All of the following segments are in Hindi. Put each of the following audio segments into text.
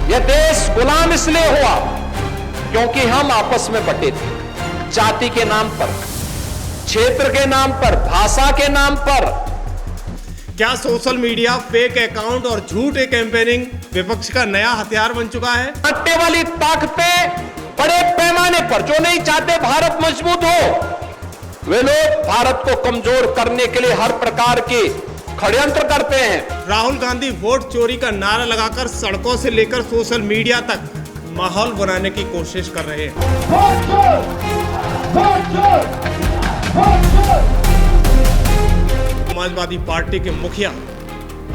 यह देश गुलाम इसलिए हुआ क्योंकि हम आपस में बटे थे, जाति के नाम पर, क्षेत्र के नाम पर, भाषा के नाम पर। क्या सोशल मीडिया, फेक अकाउंट और झूठे कैंपेनिंग विपक्ष का नया हथियार बन चुका है? बांटने वाली ताकतें बड़े पैमाने पर जो नहीं चाहते भारत मजबूत हो, वे लोग भारत को कमजोर करने के लिए हर प्रकार के षड्यंत्र करते हैं। राहुल गांधी वोट चोरी का नारा लगाकर सड़कों से लेकर सोशल मीडिया तक माहौल बनाने की कोशिश कर रहे हैं। समाजवादी पार्टी के मुखिया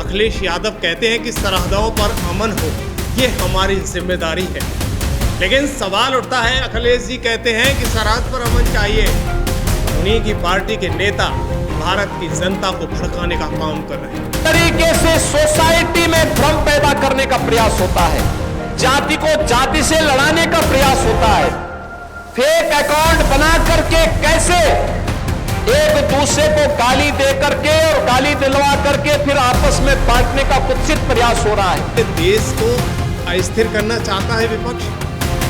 अखिलेश यादव कहते हैं कि सरहदों पर अमन हो, ये हमारी जिम्मेदारी है। लेकिन सवाल उठता है, अखिलेश जी कहते हैं कि सरहद पर अमन चाहिए, उन्हीं की पार्टी के नेता भारत की जनता को भड़काने का काम कर रहे हैं। तरीके से सोसाइटी में भ्रम पैदा करने का प्रयास होता है, जाति को जाति से लड़ाने का प्रयास होता है, फेक अकाउंट बना करके कैसे एक दूसरे को गाली दे करके और गाली दिलवा करके फिर आपस में बांटने का कुत्सित प्रयास हो रहा है। देश को अस्थिर करना चाहता है विपक्ष।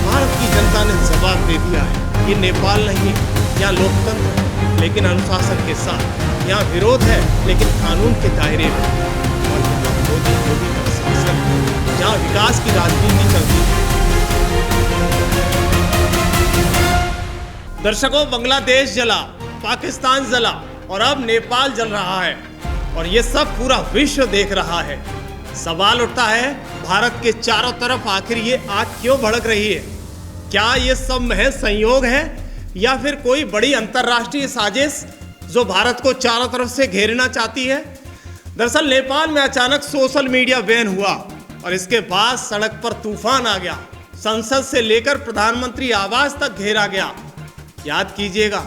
भारत की जनता ने जवाब दे दिया है, ये नेपाल नहीं, यहाँ लोकतंत्र है लेकिन अनुशासन के साथ, यहाँ विरोध है लेकिन कानून के दायरे में, और यहाँ मोदी का शासन है, जहाँ विकास की राजनीति चलती है। दर्शकों, बांग्लादेश जला, पाकिस्तान जला और अब नेपाल जल रहा है और ये सब पूरा विश्व देख रहा है। सवाल उठता है, भारत के चारों तरफ आखिर ये आग क्यों भड़क रही है? क्या ये सब महज संयोग है या फिर कोई बड़ी अंतर्राष्ट्रीय साजिश जो भारत को चारों तरफ से घेरना चाहती है? दरअसल नेपाल में अचानक सोशल मीडिया बैन हुआ और इसके बाद सड़क पर तूफान आ गया। संसद से लेकर प्रधानमंत्री आवास तक घेरा गया। याद कीजिएगा,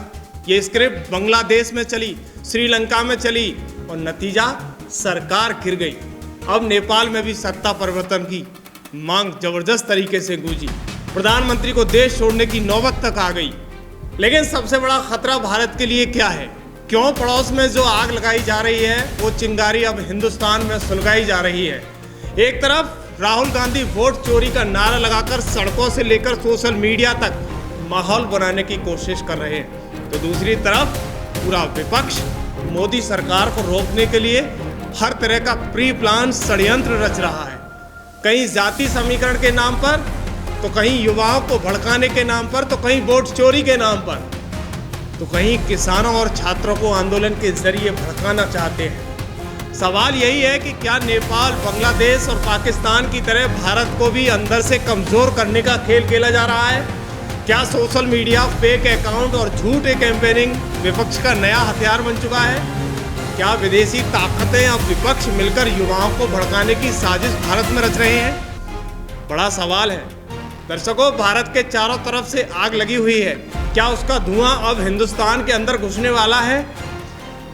ये स्क्रिप्ट बांग्लादेश में चली, श्रीलंका में चली और नतीजा सरकार गिर गई। अब नेपाल में भी सत्ता परिवर्तन की मांग जबरदस्त तरीके से गूंजी। प्रधानमंत्री को देश छोड़ने की नौबत तक आ गई। लेकिन सबसे बड़ा खतरा भारत के लिए क्या है? क्यों पड़ोस में जो आग लगाई जा रही है वो चिंगारी अब हिंदुस्तान में सुलगाई जा रही है? एक तरफ राहुल गांधी वोट चोरी का नारा लगाकर सड़कों से लेकर सोशल मीडिया तक माहौल बनाने की कोशिश कर रहे हैं, तो दूसरी तरफ पूरा विपक्ष मोदी सरकार को रोकने के लिए हर तरह का प्री प्लान षड्यंत्र रच रहा है। कहीं जाति समीकरण के नाम पर, तो कहीं युवाओं को भड़काने के नाम पर, तो कहीं वोट चोरी के नाम पर, तो कहीं किसानों और छात्रों को आंदोलन के जरिए भड़काना चाहते हैं। सवाल यही है कि क्या नेपाल, बांग्लादेश और पाकिस्तान की तरह भारत को भी अंदर से कमजोर करने का खेल खेला जा रहा है? क्या सोशल मीडिया, फेक अकाउंट और झूठे कैंपेनिंग विपक्ष का नया हथियार बन चुका है? क्या विदेशी ताकतें अब विपक्ष मिलकर युवाओं को भड़काने की साजिश भारत में रच रहे हैं? बड़ा सवाल है। दर्शकों, भारत के चारों तरफ से आग लगी हुई है, क्या उसका धुआं अब हिंदुस्तान के अंदर घुसने वाला है?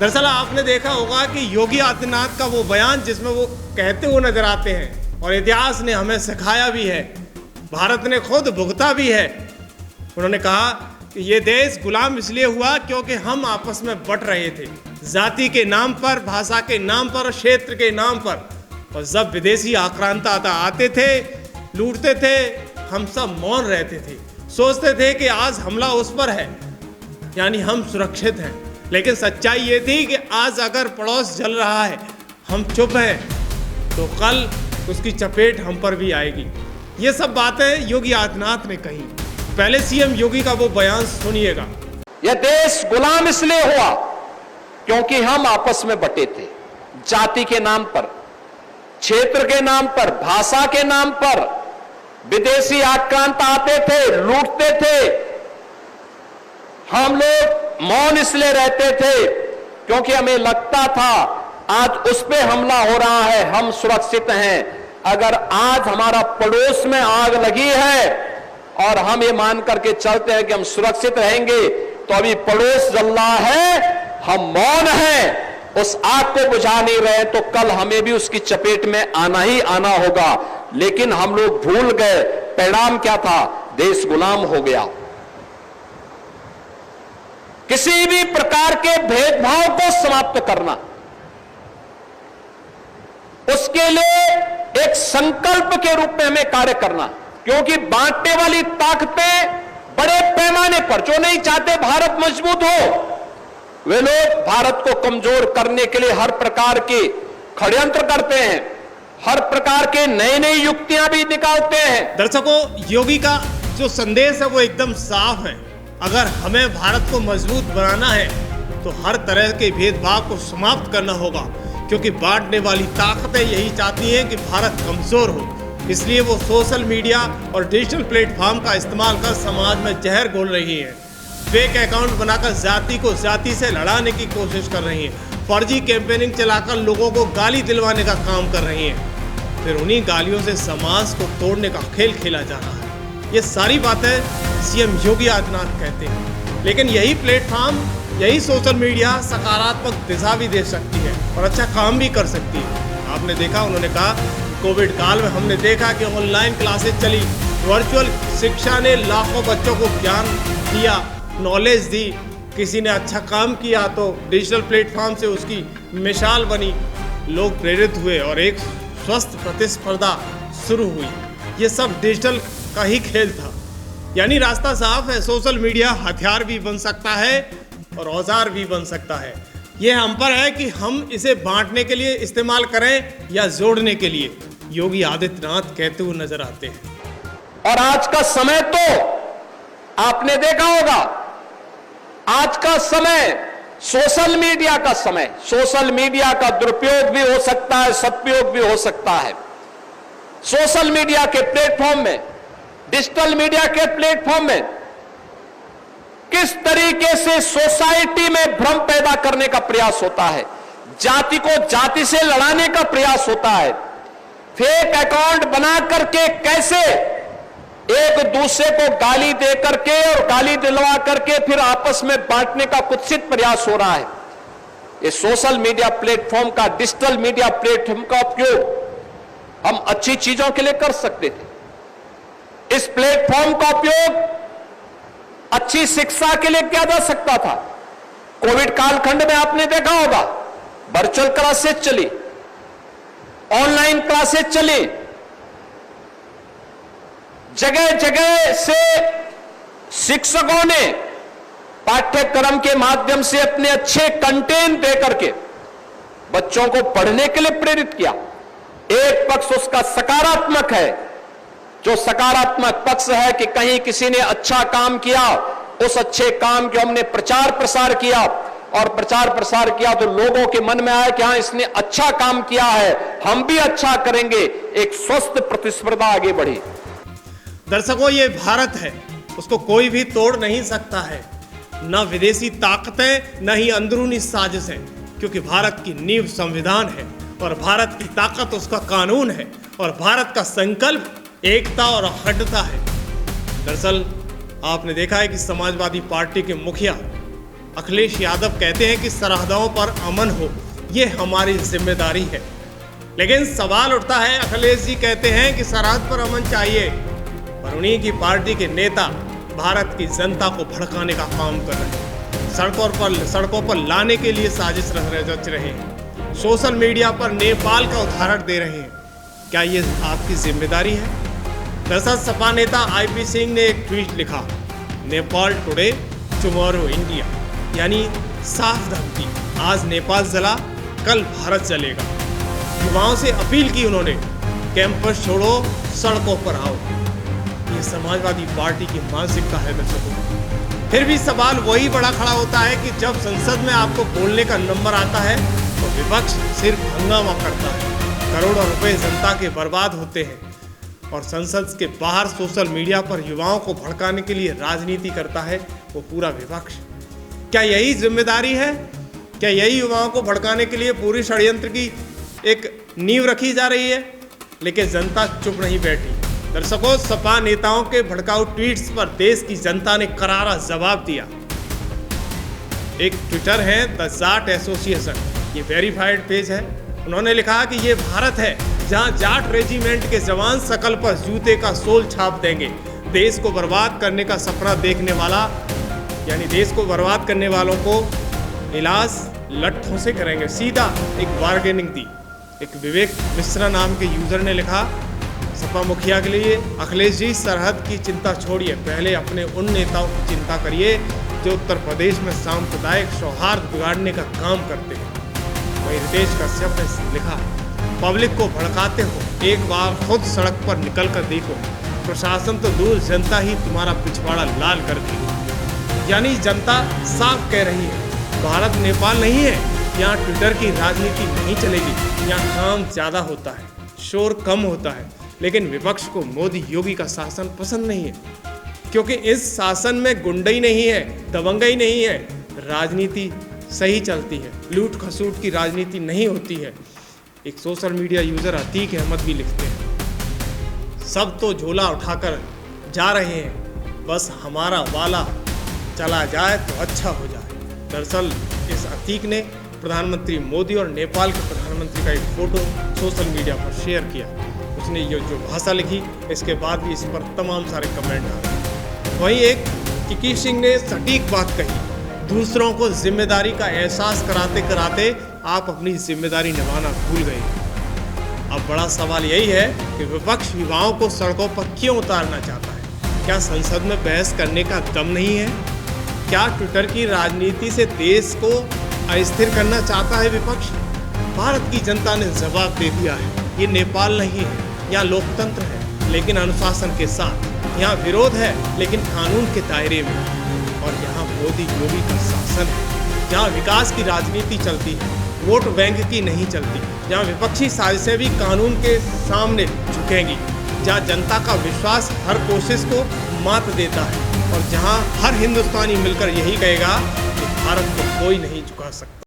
दरअसल आपने देखा होगा कि योगी आदित्यनाथ का वो बयान जिसमें वो कहते हुए नजर आते हैं, और इतिहास ने हमें सिखाया भी है, भारत ने खुद भुगता भी है। उन्होंने कहा कि ये देश गुलाम इसलिए हुआ क्योंकि हम आपस में बट रहे थे, जाति के नाम पर, भाषा के नाम पर, क्षेत्र के नाम पर। और जब विदेशी आक्रांता आते थे, लूटते थे, हम सब मौन रहते थे, सोचते थे कि आज हमला उस पर है, यानी हम सुरक्षित हैं। लेकिन सच्चाई ये थी कि आज अगर पड़ोस जल रहा है, हम चुप हैं, तो कल उसकी चपेट हम पर भी आएगी। ये सब बातें योगी आदित्यनाथ ने कही। पहले सीएम योगी का वो बयान सुनिएगा। यह देश गुलाम इसलिए हुआ क्योंकि हम आपस में बटे थे, जाति के नाम पर, क्षेत्र के नाम पर, भाषा के नाम पर। विदेशी आक्रांत आते थे, लूटते थे, हम लोग मौन इसलिए रहते थे क्योंकि हमें लगता था आज उस पे हमला हो रहा है, हम सुरक्षित हैं। अगर आज हमारा पड़ोस में आग लगी है और हम ये मान करके चलते हैं कि हम सुरक्षित रहेंगे, तो अभी पड़ोस जल रहा है, हम मौन हैं, उस आग को बुझा नहीं रहे, तो कल हमें भी उसकी चपेट में आना ही आना होगा। लेकिन हम लोग भूल गए, परिणाम क्या था? देश गुलाम हो गया। किसी भी प्रकार के भेदभाव को समाप्त करना, उसके लिए एक संकल्प के रूप में हमें कार्य करना, क्योंकि बांटने वाली ताकतें बड़े पैमाने पर, जो नहीं चाहते भारत मजबूत हो, वे लोग भारत को कमजोर करने के लिए हर प्रकार के षड्यंत्र करते हैं, हर प्रकार के नई नई युक्तियां भी निकालते हैं। दर्शकों, योगी का जो संदेश है वो एकदम साफ है। अगर हमें भारत को मजबूत बनाना है तो हर तरह के भेदभाव को समाप्त करना होगा, क्योंकि बांटने वाली ताकतें यही चाहती हैं कि भारत कमजोर हो। इसलिए वो सोशल मीडिया और डिजिटल प्लेटफॉर्म का इस्तेमाल कर समाज में जहर घोल रही है। फेक अकाउंट बनाकर जाति को जाति से लड़ाने की कोशिश कर रही है। फर्जी कैंपेनिंग चलाकर लोगों को गाली दिलवाने का काम कर रही है। फिर उन्हीं गालियों से समाज को तोड़ने का खेल खेला जा रहा है। ये सारी बातें सीएम योगी आदित्यनाथ कहते हैं, लेकिन यही प्लेटफॉर्म, यही सोशल मीडिया सकारात्मक दिशा भी दे सकती है और अच्छा काम भी कर सकती है। आपने देखा, उन्होंने कहा कोविड काल में हमने देखा कि ऑनलाइन क्लासेस चली, वर्चुअल शिक्षा ने लाखों बच्चों को ज्ञान दिया, नॉलेज दी। किसी ने अच्छा काम किया तो डिजिटल प्लेटफॉर्म से उसकी मिसाल बनी, लोग प्रेरित हुए और एक स्वस्थ प्रतिस्पर्धा शुरू हुई। ये सब डिजिटल का ही खेल था। यानी रास्ता साफ है, सोशल मीडिया हथियार भी बन सकता है और औजार भी बन सकता है। ये हम पर है कि हम इसे बांटने के लिए इस्तेमाल करें या जोड़ने के लिए। योगी आदित्यनाथ कहते हुए नजर आते हैं। और आज का समय तो आपने देखा होगा, आज का समय सोशल मीडिया का समय, सोशल मीडिया का दुरुपयोग भी हो सकता है, सदुपयोग भी हो सकता है। सोशल मीडिया के प्लेटफॉर्म में, डिजिटल मीडिया के प्लेटफॉर्म में किस तरीके से सोसाइटी में भ्रम पैदा करने का प्रयास होता है, जाति को जाति से लड़ाने का प्रयास होता है, फेक अकाउंट बना करके कैसे एक दूसरे को गाली दे करके और गाली दिलवा करके फिर आपस में बांटने का कुत्सित प्रयास हो रहा है। ये सोशल मीडिया प्लेटफॉर्म का, डिजिटल मीडिया प्लेटफॉर्म का उपयोग हम अच्छी चीजों के लिए कर सकते थे। इस प्लेटफॉर्म का उपयोग अच्छी शिक्षा के लिए किया जा सकता था। कोविड कालखंड में आपने देखा होगा, वर्चुअल क्लासेस चली, ऑनलाइन क्लासेस चली, जगह जगह से शिक्षकों ने पाठ्यक्रम के माध्यम से अपने अच्छे कंटेंट दे करके बच्चों को पढ़ने के लिए प्रेरित किया। एक पक्ष उसका सकारात्मक है, जो सकारात्मक पक्ष है कि कहीं किसी ने अच्छा काम किया, उस अच्छे काम के हमने प्रचार प्रसार किया, और प्रचार प्रसार किया तो लोगों के मन में आया कि हाँ, इसने अच्छा काम किया है, हम भी अच्छा करेंगे। एक स्वस्थ प्रतिस्पर्धा आगे बढ़ी। दर्शकों, ये भारत है, उसको कोई भी तोड़ नहीं सकता है, न विदेशी ताकतें न ही अंदरूनी साजिशें, क्योंकि भारत की नींव संविधान है और भारत की ताकत उसका कानून है और भारत का संकल्प एकता और अखंडता है। दरअसल आपने देखा है कि समाजवादी पार्टी के मुखिया अखिलेश यादव कहते हैं कि सरहदों पर अमन हो, ये हमारी जिम्मेदारी है। लेकिन सवाल उठता है, अखिलेश जी कहते हैं कि सरहद पर अमन चाहिए, पर उन्हीं की पार्टी के नेता भारत की जनता को भड़काने का काम कर रहे हैं, सड़कों पर लाने के लिए साजिश रच रहे हैं, सोशल मीडिया पर नेपाल का उदाहरण दे रहे हैं। क्या ये आपकी जिम्मेदारी है? दरअसल सपा नेता आईपी सिंह ने एक ट्वीट लिखा, नेपाल टुडे टुमारो इंडिया, यानी साफ धमकी, आज नेपाल जला कल भारत जलेगा। युवाओं से अपील की उन्होंने, कैंपस छोड़ो, सड़कों पर आओ। ये समाजवादी पार्टी की मानसिकता है दर्शकों। फिर भी सवाल वही बड़ा खड़ा होता है कि जब संसद में आपको बोलने का नंबर आता है तो विपक्ष सिर्फ हंगामा करता है, करोड़ों रुपए जनता के बर्बाद होते हैं, और संसद के बाहर सोशल मीडिया पर युवाओं को भड़काने के लिए राजनीति करता है वो पूरा विपक्ष। क्या यही जिम्मेदारी है? क्या यही युवाओं को भड़काने के लिए पूरी षड्यंत्र की एक नींव रखी जा रही है? लेकिन जनता चुप नहीं बैठी। दर्शकों, सपा नेताओं के भड़काऊ ट्वीट्स पर देश की जनता ने करारा जवाब दिया। एक ट्विटर है द जाट एसोसिएशन, ये वेरीफाइड पेज है। उन्होंने लिखा कि ये भारत है जहां जाट रेजिमेंट के जवान शकल पर जूते का सोल छाप देंगे। देश को बर्बाद करने का सपना देखने वाला, यानी देश को बर्बाद करने वालों को इलाज लट्ठों से करेंगे। सीधा एक बार्गेनिंग दी। एक विवेक मिश्रा नाम के यूजर ने लिखा, सपा मुखिया के लिए अखिलेश जी सरहद की चिंता छोड़िए, पहले अपने उन नेताओं की चिंता करिए जो उत्तर प्रदेश में सांप्रदायिक सौहार्द बिगाड़ने का काम करते हैं। वहीं रितेश कश्यप ने लिखा, पब्लिक को भड़काते हो, एक बार खुद सड़क पर निकल कर देखो, प्रशासन तो दूर जनता ही तुम्हारा पिछवाड़ा लाल कर देगी। यानी जनता साफ कह रही है, भारत नेपाल नहीं है, यहाँ ट्विटर की राजनीति नहीं चलेगी, यहाँ काम ज़्यादा होता है, शोर कम होता है। लेकिन विपक्ष को मोदी योगी का शासन पसंद नहीं है, क्योंकि इस शासन में गुंडई नहीं है, दबंगई नहीं है, राजनीति सही चलती है, लूट खसूट की राजनीति नहीं होती है। एक social media user Atiq Ahmed भी लिखते हैं, सब तो झोला उठाकर जा रहे हैं, बस हमारा वाला चला जाए तो अच्छा हो जाए। दरअसल इस अतीक ने प्रधानमंत्री मोदी और नेपाल के प्रधानमंत्री का एक फोटो सोशल मीडिया पर शेयर किया। उसने ये जो भाषा लिखी, इसके बाद भी इस पर तमाम सारे कमेंट आ रहे हैं। वहीं एक किकी सिंह ने सटीक बात कही, दूसरों को जिम्मेदारी का एहसास कराते कराते आप अपनी जिम्मेदारी निभाना भूल गए। अब बड़ा सवाल यही है कि विपक्ष युवाओं को सड़कों पर क्यों उतारना चाहता है? क्या संसद में बहस करने का दम नहीं है? क्या ट्विटर की राजनीति से देश को अस्थिर करना चाहता है विपक्ष? भारत की जनता ने जवाब दे दिया है, ये नेपाल नहीं है, यहाँ लोकतंत्र है लेकिन अनुशासन के साथ, यहाँ विरोध है लेकिन कानून के दायरे में, और यहाँ मोदी योगी का शासन है, जहाँ विकास की राजनीति चलती है, वोट बैंक की नहीं चलती, जहाँ विपक्षी साजिशें भी कानून के सामने झुकेंगी, जहाँ जनता का विश्वास हर कोशिश को मात देता है, और जहाँ हर हिंदुस्तानी मिलकर यही कहेगा कि भारत को कोई नहीं झुका सकता।